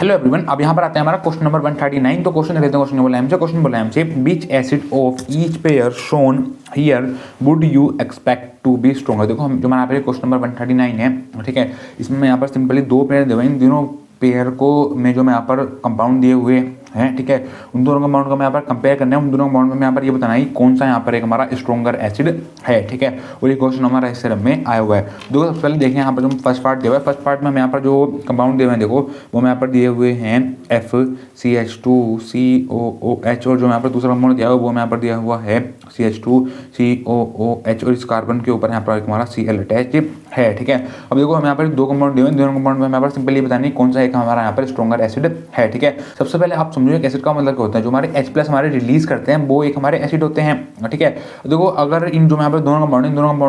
Hello everyone, अब यहाँ पर आते हैं हमारा क्वेश्चन नंबर 139। तो क्वेश्चन देखते हैं। क्वेश्चन बोला हमसे which acid of each pair shown here would you expect to be stronger. देखो हम जो हमारा यहाँ पे क्वेश्चन नंबर 139 है, ठीक है। इसमें यहाँ पर सिंपली दो पेयर दिए हुए हैं, इन दोनों पेयर को में जो मैं यहाँ पर कंपाउंड दिए हुए हैं, ठीक है, उन दोनों कंपाउंड को मैं यहाँ पर कंपेयर करना है। उन दोनों कंपाउंड में यहाँ पर ये बताना है कौन सा यहाँ पर एक हमारा स्ट्रॉन्गर एसिड है, ठीक है। और ये क्वेश्चन हमारा इस सिरप में आया हुआ है। देखो सबसे पहले देखें यहाँ पर जो फर्स्ट पार्ट दिया हुआ है, फर्स्ट पार्ट में हम यहाँ पर जो कंपाउंड दिए हुए हैं, देखो वो मैं यहाँ पर दिए हुए हैं FCH2COOH, और जो यहाँ पर दूसरा कंपाउंड दिया हुआ है वो मैं यहाँ पर दिया हुआ है CH2COOH, और इस कार्बन के ऊपर यहाँ पर हमारा Cl अटैच है, ठीक है। अब देखो हम यहाँ पर दो कंपाउंड दिए हुए हैं, दोनों कंपाउंड में यहाँ पर सिंपली ये बताना है कौन सा एक हमारा यहाँ पर स्ट्रॉन्गर एसिड है, ठीक है। सबसे पहले आप समझो एक एसिड का मतलब क्या होता है। जो हमारे H+ हमारे रिलीज करते हैं वो एक हमारे एसिड होते हैं, ठीक है। देखो अगर इन जो यहाँ पर दोनों कंपाउंड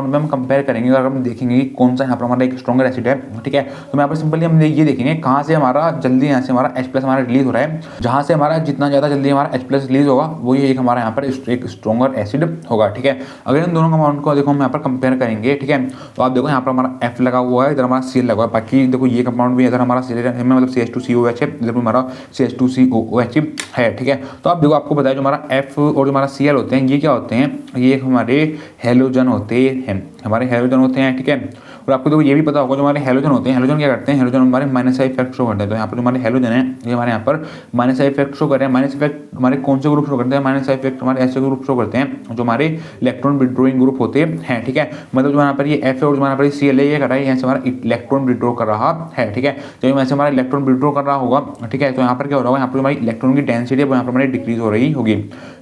में हम कंपेयर करेंगे, अगर हम देखेंगे कौन सा यहाँ पर हमारा एक स्ट्रॉन्गर एसिड है, ठीक है, तो यहाँ पर सिंपली हम ये देखेंगे कहाँ से हमारा जल्दी यहाँ से हमारा H+ हमारा रिलीज हो रहा है। जहाँ से हमारा जितना ज़्यादा जल्दी हमारा H+ रिलीज होगा वो ये एक हमारा यहाँ पर एक स्ट्रॉन्गर एसिड होगा, ठीक है। अगर इन दोनों कंपाउंड को देखो हम यहाँ पर कंपेयर करेंगे, ठीक है, तो आप देखो यहाँ पर हमारा F लगा हुआ है, इधर हमारा Cl लगा हुआ है। बाकी देखो ये कंपाउंड भी इधर हमारा Cl में मतलब CH2COOH है, इधर भी हमारा CH2COOH है, ठीक है। तो आप देखो आपको बताया जो हमारा F और जो हमारा Cl होते हैं ये क्या होते हैं, ये हमारे हैलोजन होते हैं, हमारे हैलोजन होते हैं, ठीक है। और आपको देखो ये भी पता होगा जो हमारे हैलोजन होते हैं, हैलोजन क्या करते हैं, हैलोजन हमारे माइनस का इफेक्ट शो करते हैं। तो यहाँ पर जो हमारे हैलोजन है ये हमारे यहाँ पर माइनस का इफेक्ट शो कर रहे हैं। माइनस इफेक्ट हमारे कौन से ग्रुप शो करते हैं, माइनस का इफेक्ट हमारे ऐसे ग्रुप शो करते हैं जो हमारे इलेक्ट्रॉन विड्रॉइंग ग्रुप होते हैं, ठीक है। मतलब जो यहाँ पर ये F है और जो यहाँ पर Cl है ये कर रहा है यहाँ से हमारा इलेक्ट्रॉन विड्रॉ कर रहा है, ठीक है। तो यहाँ से हमारा इलेक्ट्रॉन विड्रॉ कर रहा होगा, ठीक है। तो यहाँ पर क्या हो रहा होगा, यहाँ पर हमारी इलेक्ट्रॉन की डेंसिटी है वो यहाँ पर हमारी डिक्रीज हो रही होगी।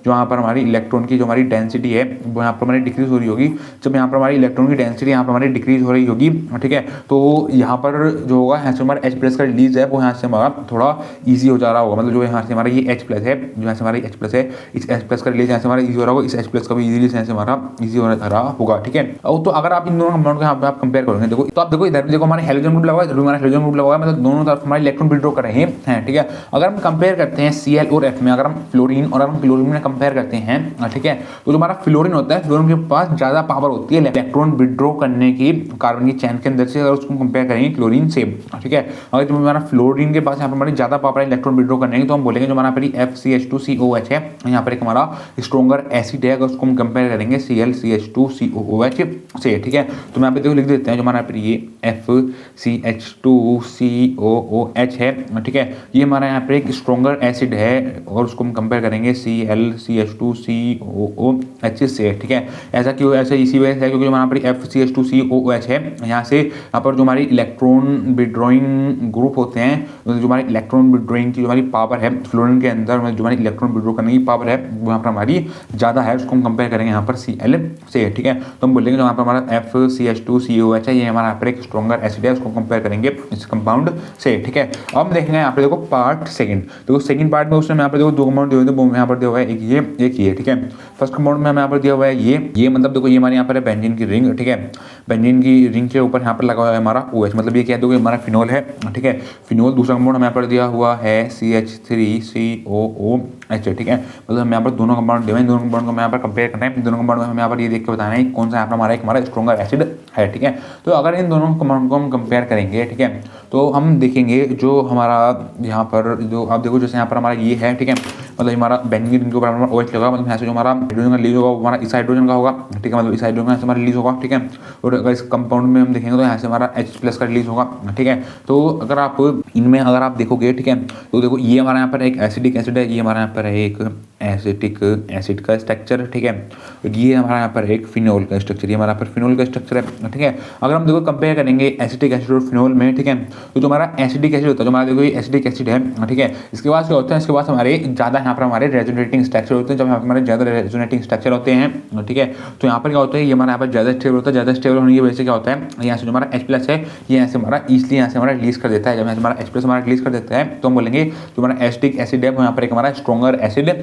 जो यहाँ पर हमारी इलेक्ट्रॉन की जो हमारी डेंसिटी है वो यहाँ पर हमारी डिक्रीज हो रही होगी। जब यहाँ पर हमारी इलेक्ट्रॉन की डेंसिटी यहाँ पर हमारी डिक्रीज हो रही होगी, ठीक है, तो यहाँ पर जो होगा यहाँ से हमारा H+ का रिलीज है वो यहाँ से हमारा थोड़ा ईजी हो जा रहा होगा। मतलब जो यहाँ से हमारा ये H+ है, जो यहाँ से हमारी H+ है, इस H+ का रिलीज यहाँ से हमारा ईजी हो रहा होगा, इस H+ का भी ईजी यहाँ से हमारा ईजी हो रहा होगा, ठीक है। तो अगर आप इन दोनों कंपाउंड को यहाँ पे आप कंपेयर करोगे, देखो तो आप देखो इधर भी देखो हमारे हैलोजन ग्रुप लगा हुआ है, इधर भी हमारा हैलोजन ग्रुप लगा हुआ है, मतलब दोनों तरफ हमारे इलेक्ट्रॉन विड्रॉ कर रहे हैं, ठीक है। अगर हम कंपेयर करते हैं Cl और F में, अगर हम फ्लोरीन और हम क्लोरीन में कंपेयर करते हैं, ठीक है, तो जो हमारा फ्लोरीन होता है, फ्लोरीन के पास ज्यादा पावर होती है इलेक्ट्रॉन विड्रॉ करने की कार्बन की चेन के अंदर से, अगर उसको कंपेयर करेंगे क्लोरीन से, ठीक है। अगर जो हमारा फ्लोरीन के पास यहाँ पर हमारी ज्यादा पावर है इलेक्ट्रॉन विड्रॉ करने की, तो हम बोलेंगे जो हमारा FCH2COH है यहाँ पर एक हमारा स्ट्रॉन्गर एसिड है, अगर उसको हम कंपेयर करेंगे ClCH2COOH से, ठीक है। तो मैं यहाँ पे देखो लिख देते हैं जो हमारा ये FCH2COOH है, ठीक है, ये हमारा यहाँ पर एक स्ट्रॉन्गर एसिड है और उसको हम कंपेयर करेंगे ClCH2COOH से, ठीक है। ऐसा क्यों, ऐसा इसी वजह से है क्योंकि हमारा पर FCH2COOH है, यहाँ से यहाँ पर जो हमारी इलेक्ट्रॉन विड्रॉइंग ग्रुप होते हैं, जो हमारी इलेक्ट्रॉन विड्रॉइंग की जो हमारी पावर है फ्लोरीन के अंदर जो हमारी इलेक्ट्रॉन विड्रॉ करने की पावर है वो यहाँ पर हमारी ज़्यादा है, उसको हम कंपेयर करेंगे यहाँ पर Cl से, ठीक है। तो हम बोलेंगे जो यहाँ पर हमारा FCH2COH है ये हमारा यहाँ पर एक स्ट्रॉन्गर एसिड है, उसको कंपेयर करेंगे इस कंपाउंड से, ठीक है। अब हम देखेंगे यहाँ पर देखो पार्ट सेकंड। देखो सेकंड पार्ट में उसने यहाँ पर देखो दो कंपाउंड दिए हुए थे, वो यहाँ पर दिया हुआ है एक ये, ठीक है। फर्स्ट कंपाउंड में हमें यहाँ पर दिया हुआ है ये मतलब देखो ये हमारे यहाँ पर है बेंजीन की रिंग, ठीक है। बेंजीन की रिंग के ऊपर यहाँ पर लगा हुआ है हमारा OH, मतलब ये क्या है, देखो हमारा फिनोल है, ठीक है, फिनोल। दूसरा कंपाउंड हमें यहाँ पर दिया हुआ है CH3COOH, ठीक है। मतलब हम यहाँ पर दोनों कंपाउंड दिए हैं, दोनों कंपाउंड को हमें यहाँ पर कंपेयर करना है। दोनों कंपाउंड में हमें यहाँ पर ये देख के बताना है कौन सा यहाँ पर हमारा स्ट्रॉन्गर एसिड है, ठीक है। तो अगर इन दोनों कंपाउंड को हम कंपेयर करेंगे, ठीक है, तो हम देखेंगे जो हमारा यहाँ पर जो आप देखो जैसे यहाँ पर हमारा ये है, ठीक है, मतलब हमारा बेंजीन के ऊपर हमारा OH लगा, मतलब यहाँ से जो हमारा हाइड्रोजन का रिलीज होगा वो हमारा इस हाइड्रोजन का होगा, ठीक है, मतलब इस हाइड्रोजन का हमारा रिलीज होगा, ठीक है। और अगर इस कंपाउंड में हम देखेंगे तो यहाँ से हमारा H+ का रिलीज होगा, ठीक है। तो अगर आप इनमें अगर आप देखोगे, ठीक है, तो देखो ये हमारा यहाँ पर एक एसिडिक एसिड है, ये हमारा यहाँ पर है एक एसिटिक एसिड का स्ट्रक्चर, ठीक है। ये हमारा यहाँ पर एक फिनोल का स्ट्रक्चर, ये हमारा पर फिनोल का स्ट्रक्चर है, ठीक है। अगर हम देखो कंपेयर करेंगे एसिटिक एसिड और फिनोल में, ठीक है, तो जो हमारा एसिडिक एसिड होता है, जो हमारा देखो ये एसिडिक एसिड है, ठीक है, इसके बाद क्या होता है, इसके बाद हमारे ज़्यादा यहाँ पर हमारे रेजोनेटिंग स्ट्रक्चर होते हैं। जब यहाँ पर हमारे ज़्यादा रेजोनेटिंग स्ट्रक्चर होते हैं, ठीक है, तो यहाँ पर क्या होता है, ये हमारा यहाँ पर ज़्यादा स्टेबल होता है। ज़्यादा स्टेबल होने की वजह से क्या होता है, यहाँ से जो हमारा H+ है ये यहाँ से हमारा इसलिए यहाँ से हमारा रिलीज कर देता है। जब यहाँ से हमारा H+ हमारा रिलीज कर देता है तो हम बोलेंगे जो हमारा एसिटिक एसिड है वो यहाँ पर एक हमारा स्ट्रॉन्गर एसिड है,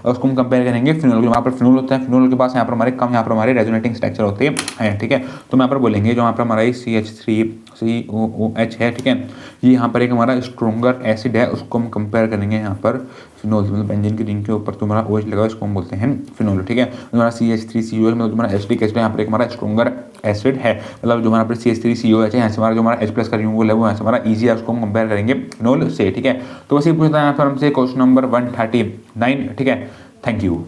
और उसको हम कंपेयर करेंगे फिनोल। यहाँ पर फिनोल होता है, फिनोल के पास यहाँ पर हमारे कम यहाँ पर हमारे रेजोनेटिंग स्ट्रक्चर होते हैं, ठीक है। तो यहाँ पर बोलेंगे जो यहाँ पर हमारा CH3COOH है, ठीक है, ये यहाँ पर एक हमारा स्ट्रॉन्गर एसिड है, उसको हम कंपेयर करेंगे यहाँ पर फिनोल, मतलब बेंजीन की रिंग के ऊपर जो हमारा OH लगा इसको हम बोलते हैं फिनोल, ठीक है। हमारा CH3COOH मतलब हमारा एसिडिक एसिड यहाँ पर एक हमारा स्ट्रॉन्गर एसिड है, मतलब जो हमारा CH3COH है, यहाँ से हमारा जो हमारा H+ का रिमूवल है वो यहाँ से हमारा ईजी है, उसको हम कंपेयर करेंगे फिनोल से, ठीक है। तो बस ये पूछता है यहाँ पर हमसे क्वेश्चन नंबर 139, ठीक है। Thank you.